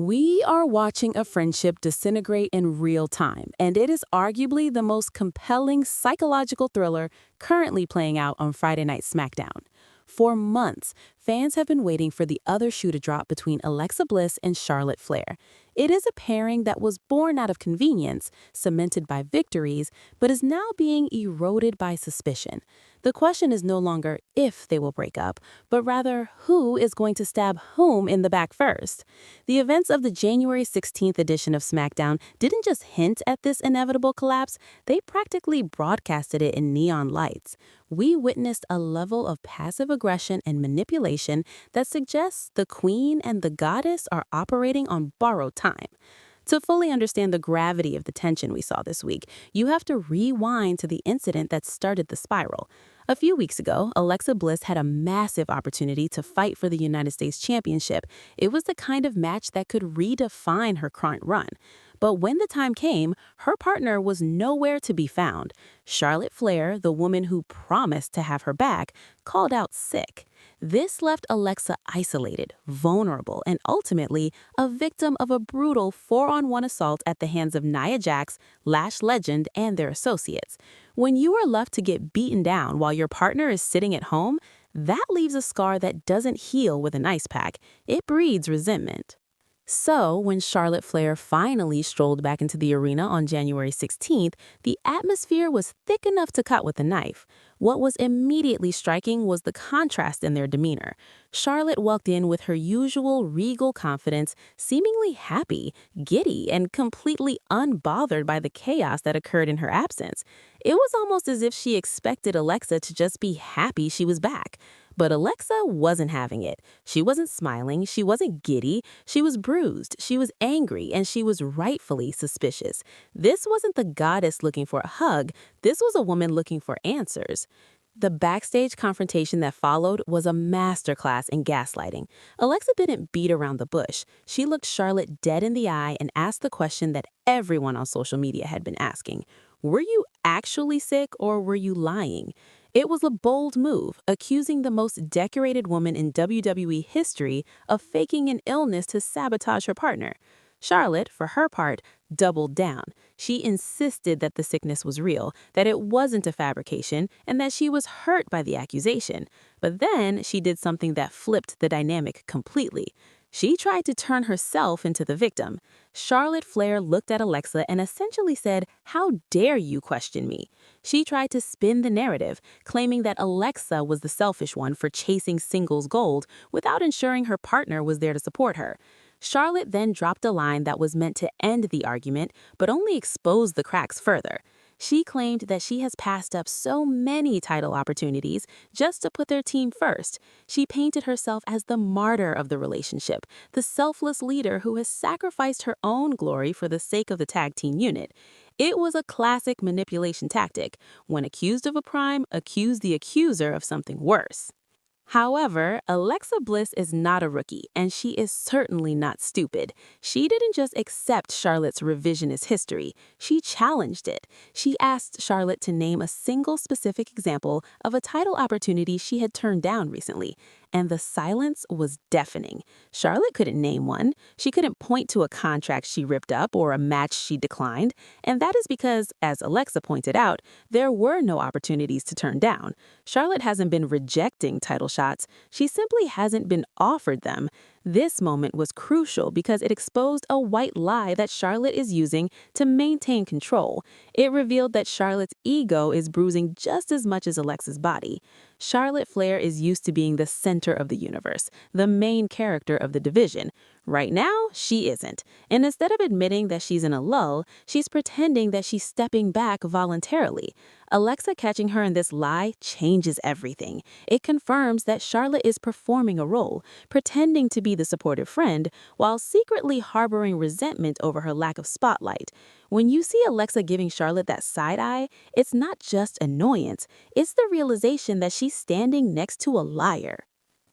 We are watching a friendship disintegrate in real time, and it is arguably the most compelling psychological thriller currently playing out on Friday Night SmackDown. For months, fans have been waiting for the other shoe to drop between Alexa Bliss and Charlotte Flair. It is a pairing that was born out of convenience, cemented by victories, but is now being eroded by suspicion. The question is no longer if they will break up, but rather who is going to stab whom in the back first. The events of the January 16th edition of SmackDown didn't just hint at this inevitable collapse, they practically broadcasted it in neon lights. We witnessed a level of passive aggression and manipulation that suggests the Queen and the Goddess are operating on borrowed time. To fully understand the gravity of the tension we saw this week, you have to rewind to the incident that started the spiral. A few weeks ago, Alexa Bliss had a massive opportunity to fight for the United States Championship. It was the kind of match that could redefine her current run. But when the time came, her partner was nowhere to be found. Charlotte Flair, the woman who promised to have her back, called out sick. This left Alexa isolated, vulnerable, and ultimately a victim of a brutal 4-on-1 assault at the hands of Nia Jax, Lash Legend, and their associates. When you are left to get beaten down while your partner is sitting at home, that leaves a scar that doesn't heal with an ice pack. It breeds resentment. So, when Charlotte Flair finally strolled back into the arena on January 16th, the atmosphere was thick enough to cut with a knife. What was immediately striking was the contrast in their demeanor. Charlotte walked in with her usual regal confidence, seemingly happy, giddy, and completely unbothered by the chaos that occurred in her absence. It was almost as if she expected Alexa to just be happy she was back. But Alexa wasn't having it. She wasn't smiling, she wasn't giddy, she was bruised, she was angry, and she was rightfully suspicious. This wasn't the goddess looking for a hug, this was a woman looking for answers. The backstage confrontation that followed was a masterclass in gaslighting. Alexa didn't beat around the bush. She looked Charlotte dead in the eye and asked the question that everyone on social media had been asking. Were you actually sick or were you lying? It was a bold move, accusing the most decorated woman in WWE history of faking an illness to sabotage her partner. Charlotte, for her part, doubled down. She insisted that the sickness was real, that it wasn't a fabrication, and that she was hurt by the accusation. But then she did something that flipped the dynamic completely. She tried to turn herself into the victim. Charlotte Flair looked at Alexa and essentially said, "How dare you question me?" She tried to spin the narrative, claiming that Alexa was the selfish one for chasing singles gold without ensuring her partner was there to support her. Charlotte then dropped a line that was meant to end the argument, but only exposed the cracks further. She claimed that she has passed up so many title opportunities just to put their team first. She painted herself as the martyr of the relationship, the selfless leader who has sacrificed her own glory for the sake of the tag team unit. It was a classic manipulation tactic. When accused of a crime, accuse the accuser of something worse. However, Alexa Bliss is not a rookie, and she is certainly not stupid. She didn't just accept Charlotte's revisionist history, she challenged it. She asked Charlotte to name a single specific example of a title opportunity she had turned down recently, and the silence was deafening. Charlotte couldn't name one. She couldn't point to a contract she ripped up or a match she declined, and that is because, as Alexa pointed out, there were no opportunities to turn down. Charlotte hasn't been rejecting title shots. She simply hasn't been offered them. This moment was crucial because it exposed a white lie that Charlotte is using to maintain control. It revealed that Charlotte's ego is bruising just as much as Alexa's body. Charlotte Flair is used to being the center of the universe, the main character of the division. Right now, she isn't. And instead of admitting that she's in a lull, she's pretending that she's stepping back voluntarily. Alexa catching her in this lie changes everything. It confirms that Charlotte is performing a role, pretending to be the supportive friend, while secretly harboring resentment over her lack of spotlight. When you see Alexa giving Charlotte that side eye, it's not just annoyance, it's the realization that she's standing next to a liar.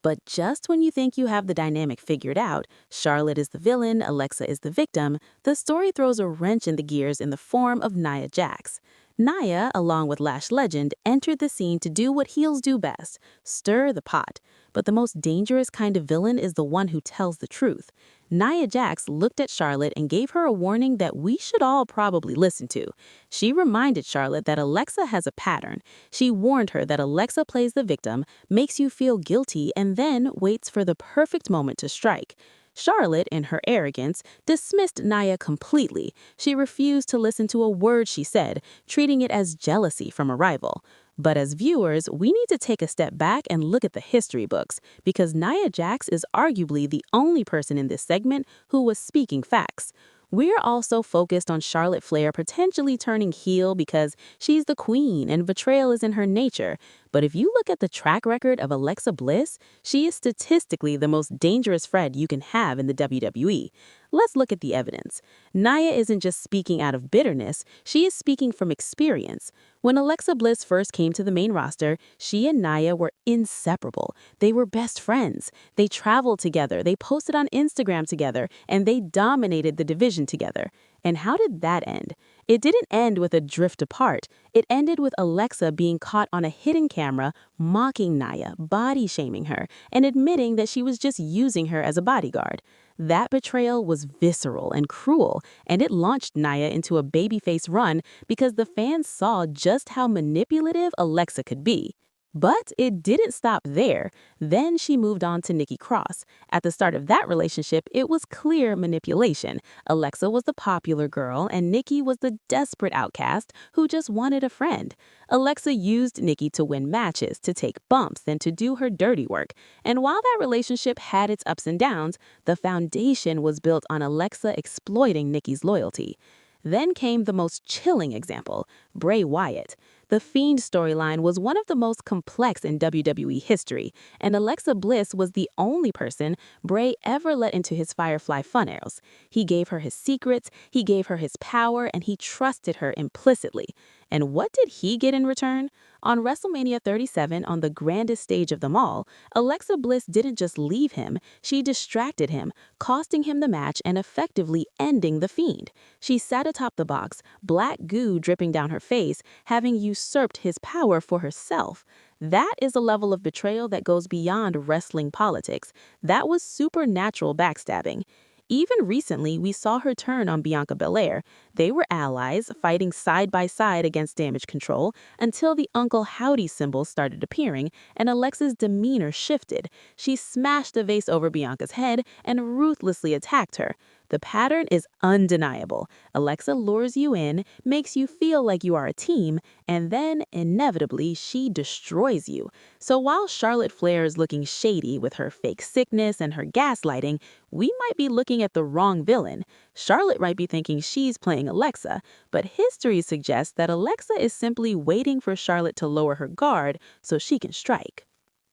But just when you think you have the dynamic figured out, Charlotte is the villain, Alexa is the victim, the story throws a wrench in the gears in the form of Nia Jax. Nia, along with Lash Legend, entered the scene to do what heels do best, stir the pot. But the most dangerous kind of villain is the one who tells the truth. Nia Jax looked at Charlotte and gave her a warning that we should all probably listen to. She reminded Charlotte that Alexa has a pattern. She warned her that Alexa plays the victim, makes you feel guilty, and then waits for the perfect moment to strike. Charlotte, in her arrogance, dismissed Nia completely. She refused to listen to a word she said, treating it as jealousy from a rival. But as viewers, we need to take a step back and look at the history books, because Nia Jax is arguably the only person in this segment who was speaking facts. We're also focused on Charlotte Flair potentially turning heel because she's the queen and betrayal is in her nature. But if you look at the track record of Alexa Bliss, she is statistically the most dangerous friend you can have in the WWE. Let's look at the evidence. Nia isn't just speaking out of bitterness, she is speaking from experience. When Alexa Bliss first came to the main roster, she and Nia were inseparable. They were best friends. They traveled together, they posted on Instagram together, and they dominated the division together. And how did that end? It didn't end with a drift apart. It ended with Alexa being caught on a hidden camera, mocking Nia, body-shaming her, and admitting that she was just using her as a bodyguard. That betrayal was visceral and cruel, and it launched Nia into a babyface run because the fans saw just how manipulative Alexa could be. But it didn't stop there. Then she moved on to Nikki Cross. At the start of that relationship, it was clear manipulation. Alexa was the popular girl, and Nikki was the desperate outcast who just wanted a friend. Alexa used Nikki to win matches, to take bumps, and to do her dirty work. And while that relationship had its ups and downs, the foundation was built on Alexa exploiting Nikki's loyalty. Then came the most chilling example, Bray Wyatt. The Fiend storyline was one of the most complex in WWE history, and Alexa Bliss was the only person Bray ever let into his Firefly funhouse. He gave her his secrets, he gave her his power, and he trusted her implicitly. And what did he get in return? On WrestleMania 37, on the grandest stage of them all, Alexa Bliss didn't just leave him, she distracted him, costing him the match and effectively ending the Fiend. She sat atop the box, black goo dripping down her face, having usurped his power for herself. That is a level of betrayal that goes beyond wrestling politics. That was supernatural backstabbing. Even recently, we saw her turn on Bianca Belair. They were allies, fighting side by side against Damage Control until the Uncle Howdy symbol started appearing and Alexa's demeanor shifted. She smashed the vase over Bianca's head and ruthlessly attacked her. The pattern is undeniable. Alexa lures you in, makes you feel like you are a team, and then, inevitably, she destroys you. So while Charlotte Flair is looking shady with her fake sickness and her gaslighting, we might be looking at the wrong villain. Charlotte might be thinking she's playing Alexa, but history suggests that Alexa is simply waiting for Charlotte to lower her guard so she can strike.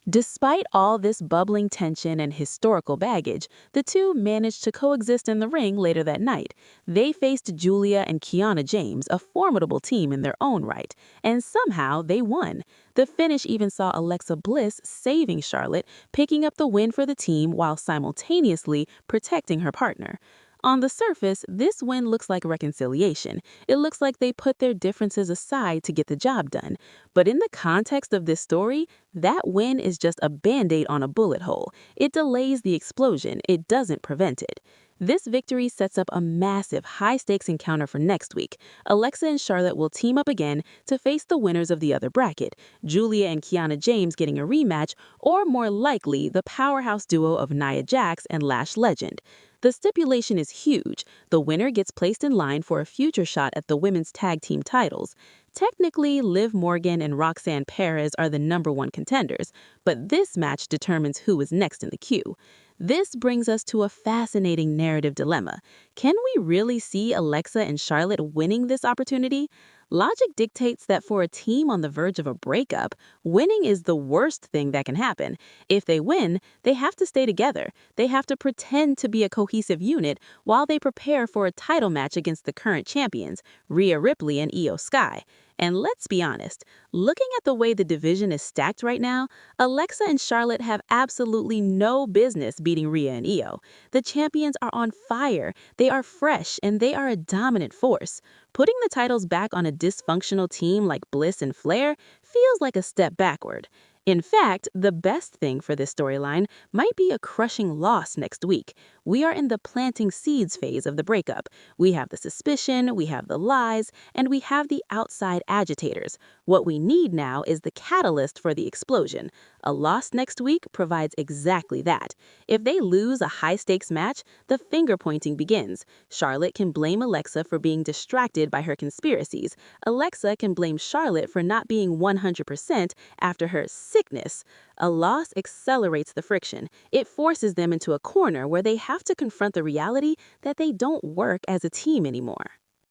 Despite all this bubbling tension and historical baggage, the two managed to coexist in the ring later that night. They faced Julia and Kiana James, a formidable team in their own right, and somehow they won. The finish even saw Alexa Bliss saving Charlotte, picking up the win for the team while simultaneously protecting her partner. On the surface, this win looks like reconciliation. It looks like they put their differences aside to get the job done. But in the context of this story, that win is just a band-aid on a bullet hole. It delays the explosion, it doesn't prevent it. This victory sets up a massive high-stakes encounter for next week. Alexa and Charlotte will team up again to face the winners of the other bracket, Julia and Kiana James getting a rematch, or more likely, the powerhouse duo of Nia Jax and Lash Legend. The stipulation is huge. The winner gets placed in line for a future shot at the women's tag team titles. Technically, Liv Morgan and Roxanne Perez are the #1 contenders, but this match determines who is next in the queue. This brings us to a fascinating narrative dilemma. Can we really see Alexa and Charlotte winning this opportunity? Logic dictates that for a team on the verge of a breakup, winning is the worst thing that can happen. If they win, they have to stay together. They have to pretend to be a cohesive unit while they prepare for a title match against the current champions, Rhea Ripley and Io Sky. And let's be honest, looking at the way the division is stacked right now, Alexa and Charlotte have absolutely no business beating Rhea and Io. The champions are on fire, they are fresh, and they are a dominant force. Putting the titles back on a dysfunctional team like Bliss and Flair feels like a step backward. In fact, the best thing for this storyline might be a crushing loss next week. We are in the planting seeds phase of the breakup. We have the suspicion, we have the lies, and we have the outside agitators. What we need now is the catalyst for the explosion. A loss next week provides exactly that. If they lose a high-stakes match, the finger-pointing begins. Charlotte can blame Alexa for being distracted by her conspiracies. Alexa can blame Charlotte for not being 100% after her sickness. A loss accelerates the friction. It forces them into a corner where they have to confront the reality that they don't work as a team anymore.